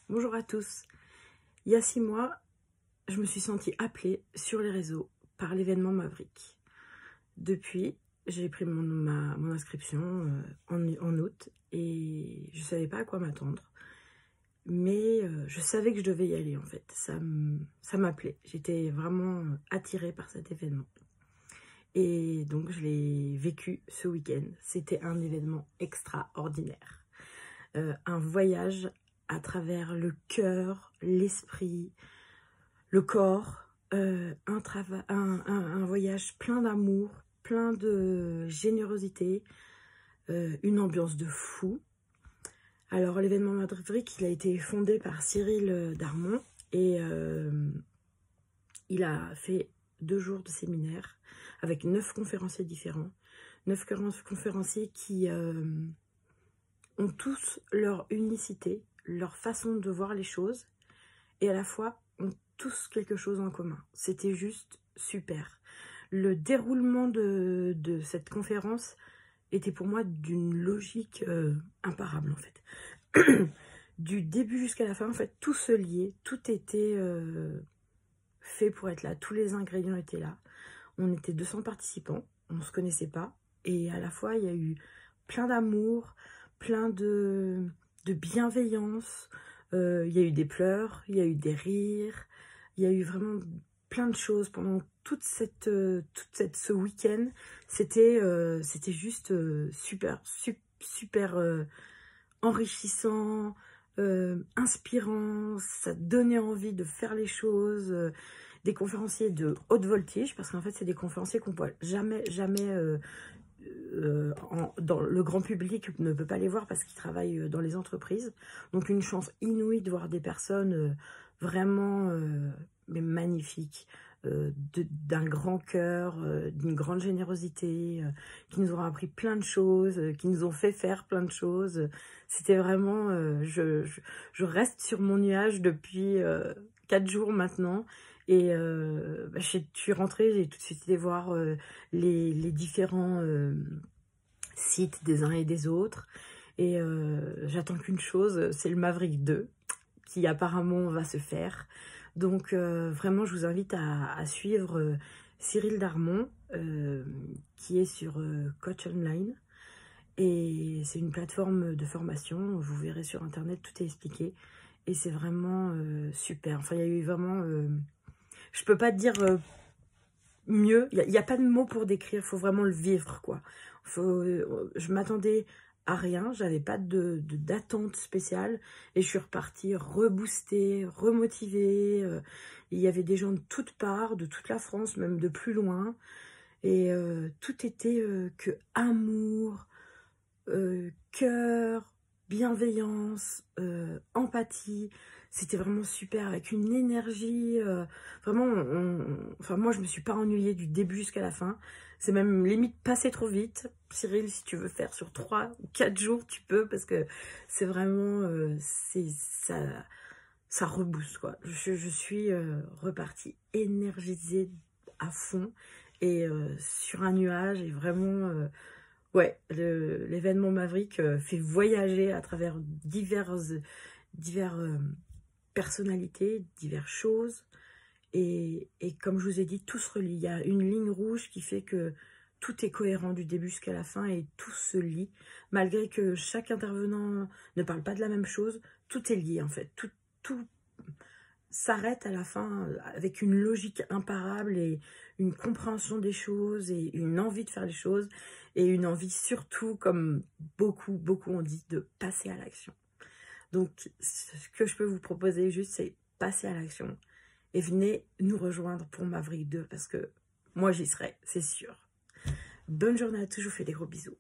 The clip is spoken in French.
Bonjour à tous. Il y a 6 mois, je me suis sentie appelée sur les réseaux par l'événement Maverick. Depuis, j'ai pris mon inscription en août et je ne savais pas à quoi m'attendre. Mais je savais que je devais y aller en fait. Ça m'appelait. J'étais vraiment attirée par cet événement. Et donc je l'ai vécu ce week-end. C'était un événement extraordinaire. Un voyage à travers le cœur, l'esprit, le corps, un voyage plein d'amour, plein de générosité, une ambiance de fou. Alors l'événement Maverick, il a été fondé par Cyril Darmon et il a fait 2 jours de séminaire avec 9 conférenciers différents, 9 conférenciers qui ont tous leur unicité, leur façon de voir les choses, et à la fois ont tous quelque chose en commun. C'était juste super. Le déroulement de cette conférence était pour moi d'une logique imparable en fait. Du début jusqu'à la fin, en fait, tout se liait, tout était fait pour être là, tous les ingrédients étaient là. On était 200 participants, on ne se connaissait pas, et à la fois il y a eu plein d'amour, plein de bienveillance, il y a eu des pleurs, il y a eu des rires, il y a eu vraiment plein de choses pendant ce week-end. C'était juste super enrichissant, inspirant, ça donnait envie de faire les choses. Des conférenciers de haute voltige, parce qu'en fait c'est des conférenciers qu'on voit jamais dans le grand public ne peut pas les voir parce qu'ils travaillent dans les entreprises. Donc une chance inouïe de voir des personnes vraiment mais magnifiques, d'un grand cœur, d'une grande générosité, qui nous ont appris plein de choses, qui nous ont fait faire plein de choses. C'était vraiment, je reste sur mon nuage depuis 4 jours maintenant. Et je suis rentrée, j'ai tout de suite été voir les différents sites des uns et des autres. Et j'attends qu'une chose, c'est le Maverick 2, qui apparemment va se faire. Donc vraiment, je vous invite à suivre Cyril Darmon, qui est sur Coach Online. Et c'est une plateforme de formation, vous verrez sur internet, tout est expliqué. Et c'est vraiment super. Enfin, il y a eu vraiment... je peux pas dire mieux, il n'y a pas de mots pour décrire, il faut vraiment le vivre, quoi. Je m'attendais à rien, j'avais pas d'attente spéciale, et je suis repartie reboostée, remotivée. Il y avait des gens de toutes parts, de toute la France, même de plus loin, et tout était que amour, cœur, bienveillance, empathie. C'était vraiment super, avec une énergie, vraiment, enfin moi je me suis pas ennuyée du début jusqu'à la fin. C'est même limite passé trop vite. Cyril, si tu veux faire sur 3 ou 4 jours, tu peux, parce que c'est vraiment, ça rebooste, quoi. Je suis repartie énergisée à fond, et sur un nuage, et vraiment... ouais, l'événement Maverick fait voyager à travers diverses personnalités, diverses choses. Et comme je vous ai dit, tout se relie. Il y a une ligne rouge qui fait que tout est cohérent du début jusqu'à la fin, et tout se lie. Malgré que chaque intervenant ne parle pas de la même chose, tout est lié en fait. Tout s'arrête à la fin avec une logique imparable, et une compréhension des choses, et une envie de faire les choses, et une envie surtout, comme beaucoup ont dit, de passer à l'action. Donc ce que je peux vous proposer juste, c'est passer à l'action, et venez nous rejoindre pour Maverick 2, parce que moi j'y serai, c'est sûr. Bonne journée à tous, je vous fais des gros bisous.